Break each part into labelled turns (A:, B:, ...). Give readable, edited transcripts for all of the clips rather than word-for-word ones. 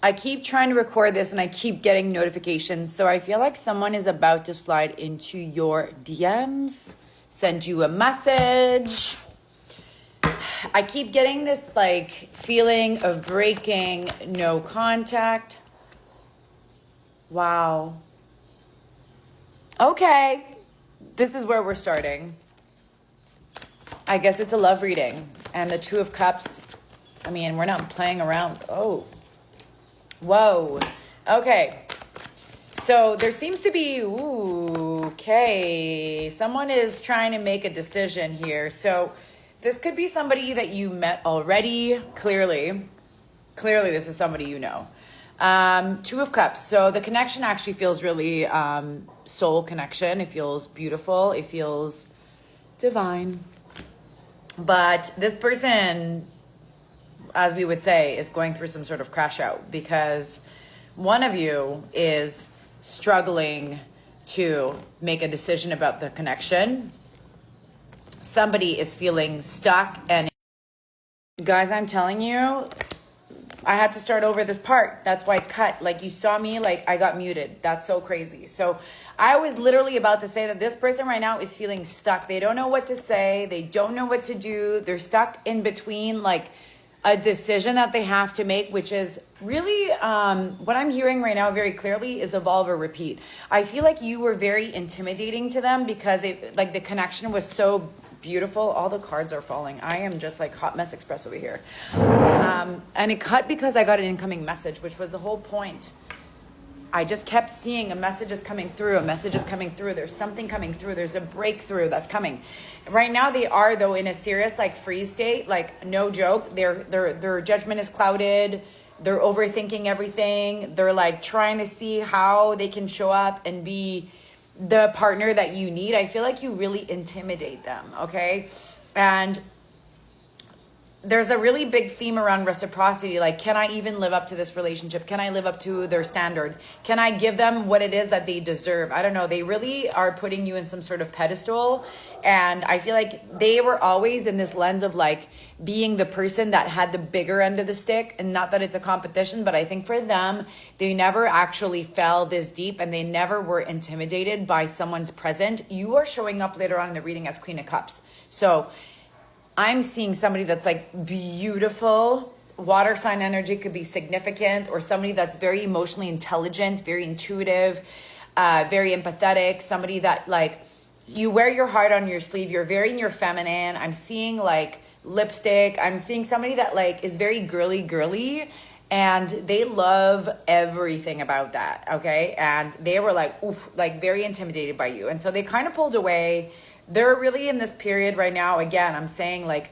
A: I keep trying to record this and I keep getting notifications. So I feel like someone is about to slide into your DMs, send you a message. I keep getting this like feeling of breaking no contact. Wow. Okay. This is where we're starting. I guess it's a love reading. And the Two of Cups, I mean, we're not playing around. Oh. Whoa. Okay. So there seems to be, okay. Someone is trying to make a decision here. So this could be somebody that you met already. Clearly, this is somebody you know. Two of Cups. So the connection actually feels really soul connection. It feels beautiful. It feels divine. But this person, as we would say, is going through some sort of crash out because one of you is struggling to make a decision about the connection. Somebody is feeling stuck, and guys, I'm telling you, I had to start over this part. That's why I cut. Like, you saw me, like, I got muted. That's so crazy. So I was literally about to say that this person right now is feeling stuck. They don't know what to say. They don't know what to do. They're stuck in between, like, a decision that they have to make, which is really what I'm hearing right now very clearly is evolve or repeat. I feel like you were very intimidating to them because it, like, the connection was so beautiful. All the cards are falling. I am just like hot mess express over here. And it cut because I got an incoming message, which was the whole point. I just kept seeing a message is coming through. A message is coming through. There's something coming through. There's a breakthrough that's coming. Right now they are, though, in a serious like freeze state. Like, no joke. Their judgment is clouded. They're overthinking everything. They're like trying to see how they can show up and be the partner that you need. I feel like you really intimidate them, okay? And there's a really big theme around reciprocity. Like, can I even live up to this relationship? Can I live up to their standard? Can I give them what it is that they deserve? I don't know. They really are putting you in some sort of pedestal. And I feel like they were always in this lens of like being the person that had the bigger end of the stick. And not that it's a competition, but I think for them, they never actually fell this deep and they never were intimidated by someone's present. You are showing up later on in the reading as Queen of Cups. So I'm seeing somebody that's like beautiful. Water sign energy could be significant, or somebody that's very emotionally intelligent, very intuitive, very empathetic, somebody that like you wear your heart on your sleeve. You're very in your feminine. I'm seeing like lipstick. I'm seeing somebody that like is very girly, and they love everything about that. Okay. And they were like, oof, like very intimidated by you. And so they kind of pulled away. They're really in this period right now. Again, I'm saying like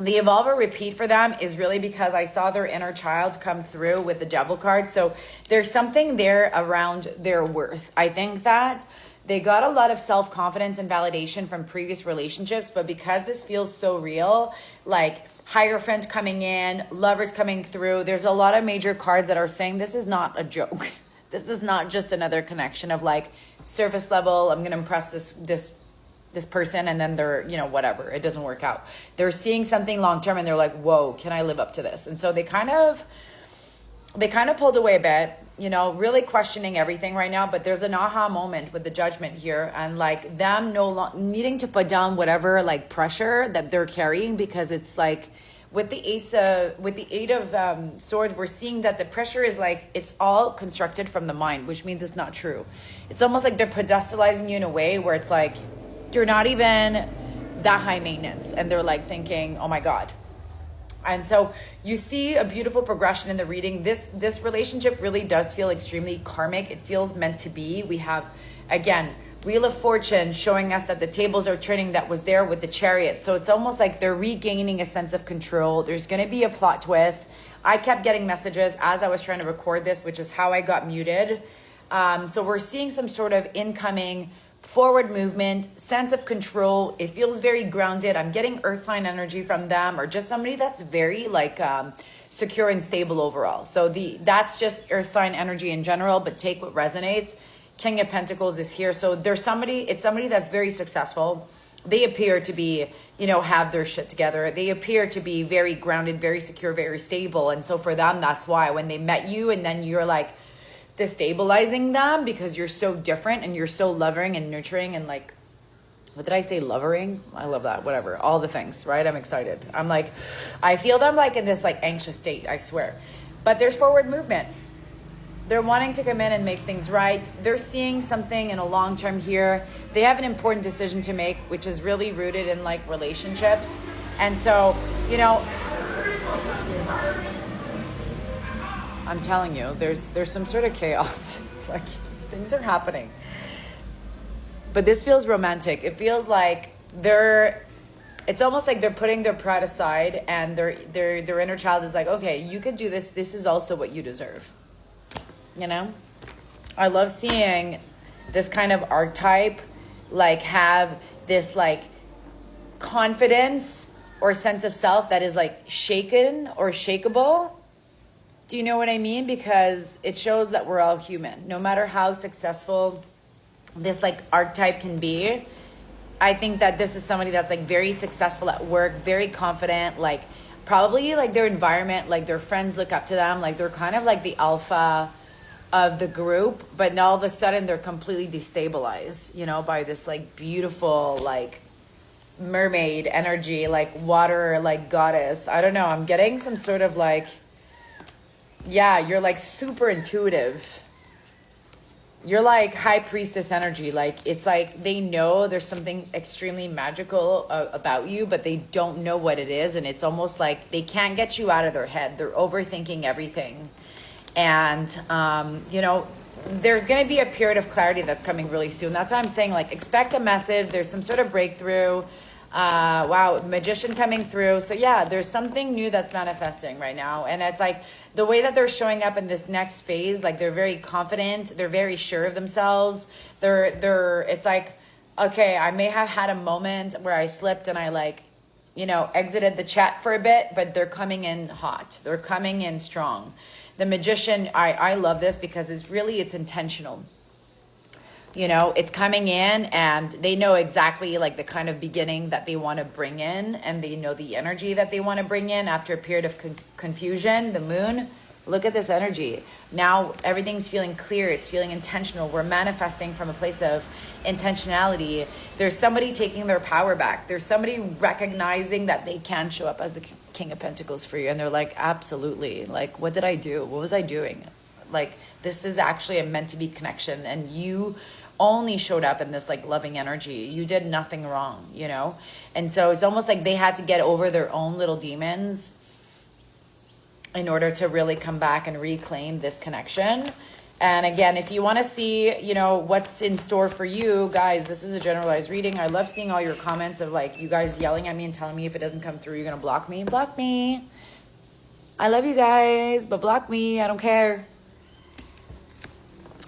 A: the evolve or repeat for them is really because I saw their inner child come through with the devil card. So there's something there around their worth. I think that they got a lot of self-confidence and validation from previous relationships, but because this feels so real, like Hierophant coming in, lovers coming through, there's a lot of major cards that are saying this is not a joke. This is not just another connection of like surface level, I'm going to impress this person, and then they're, you know, whatever, it doesn't work out. They're seeing something long-term and they're like, whoa, can I live up to this? And so they kind of pulled away a bit, you know, really questioning everything right now. But there's an aha moment with the Judgment here, and like them needing to put down whatever like pressure that they're carrying, because it's like with the Eight of Swords, we're seeing that the pressure is like, it's all constructed from the mind, which means it's not true. It's almost like they're pedestalizing you in a way where it's like, you're not even that high maintenance, and they're like thinking, oh my God. And so you see a beautiful progression in the reading. This relationship really does feel extremely karmic. It feels meant to be. We have, again, Wheel of Fortune showing us that the tables are turning, that was there with the Chariot. So it's almost like they're regaining a sense of control. There's going to be a plot twist. I kept getting messages as I was trying to record this, which is how I got muted. So we're seeing some sort of incoming forward movement, sense of control. It feels very grounded. I'm getting earth sign energy from them, or just somebody that's very like secure and stable overall. So that's just earth sign energy in general, but take what resonates. King of Pentacles is here. So it's somebody that's very successful. they appear to be, have their shit together. They appear to be very grounded, very secure, very stable. And so for them, that's why when they met you and then you're like destabilizing them because you're so different and you're so loving and nurturing and like, what did I say? Lovering? I love that. Whatever. All the things, right? I'm excited. I'm like, I feel them like in this like anxious state, I swear. But there's forward movement. They're wanting to come in and make things right. They're seeing something in a long term here. They have an important decision to make, which is really rooted in like relationships. And so, I'm telling you, there's some sort of chaos. Like things are happening. But this feels romantic. It feels like it's almost like they're putting their pride aside and their inner child is like, okay, you could do this. This is also what you deserve. I love seeing this kind of archetype like have this like confidence or sense of self that is like shaken or shakeable. Do you know what I mean? Because it shows that we're all human. No matter how successful this like archetype can be, I think that this is somebody that's like very successful at work, very confident, like probably like their environment, like their friends look up to them, like they're kind of like the alpha of the group, but all of a sudden they're completely destabilized, by this like beautiful like mermaid energy, like water, like goddess. I don't know. I'm getting some sort of like, yeah, you're like super intuitive. You're like high priestess energy. Like it's like they know there's something extremely magical about you, but they don't know what it is. And it's almost like they can't get you out of their head. They're overthinking everything. And, there's going to be a period of clarity that's coming really soon. That's why I'm saying, like, expect a message. There's some sort of breakthrough. Wow, magician coming through. So, yeah, there's something new that's manifesting right now. And it's like the way that they're showing up in this next phase, like they're very confident. They're very sure of themselves. It's like, okay, I may have had a moment where I slipped and I like, exited the chat for a bit, but they're coming in hot. They're coming in strong. The magician, I love this because it's intentional. It's coming in and they know exactly like the kind of beginning that they want to bring in, and they know the energy that they want to bring in after a period of confusion. The moon, look at this energy. Now everything's feeling clear. It's feeling intentional. We're manifesting from a place of intentionality. There's somebody taking their power back. There's somebody recognizing that they can show up as the King of Pentacles for you. And they're like, absolutely. Like, what did I do? What was I doing? Like, this is actually a meant to be connection. And you only showed up in this like loving energy. You did nothing wrong, And so it's almost like they had to get over their own little demons in order to really come back and reclaim this connection. And again, if you want to see, what's in store for you guys, this is a generalized reading. I love seeing all your comments of like you guys yelling at me and telling me if it doesn't come through, you're going to block me. Block me. I love you guys, but block me. I don't care.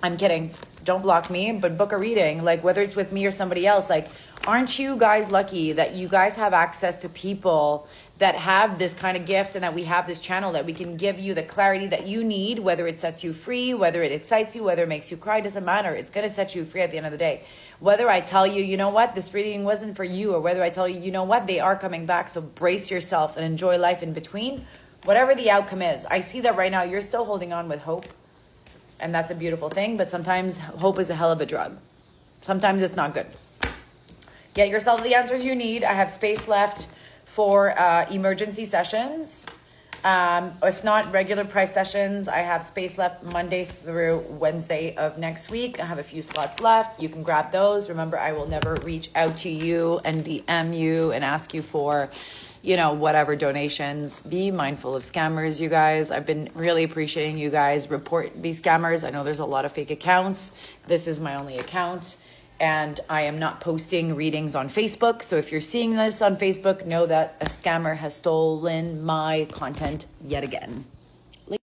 A: I'm kidding. Don't block me, but book a reading. Like whether it's with me or somebody else, like aren't you guys lucky that you guys have access to people that have this kind of gift, and that we have this channel that we can give you the clarity that you need, whether it sets you free, whether it excites you, whether it makes you cry, doesn't matter. It's going to set you free at the end of the day. Whether I tell you, you know what, this reading wasn't for you, or whether I tell you, you know what, they are coming back. So brace yourself and enjoy life in between, whatever the outcome is. I see that right now you're still holding on with hope, and that's a beautiful thing. But sometimes hope is a hell of a drug. Sometimes it's not good. Get yourself the answers you need. I have space left for emergency sessions. If not regular price sessions, I have space left Monday through Wednesday of next week. I have a few slots left. You can grab those. Remember, I will never reach out to you and DM you and ask you for, whatever donations. Be mindful of scammers, you guys. I've been really appreciating you guys report these scammers. I know there's a lot of fake accounts. This is my only account. And I am not posting readings on Facebook. So if you're seeing this on Facebook, know that a scammer has stolen my content yet again.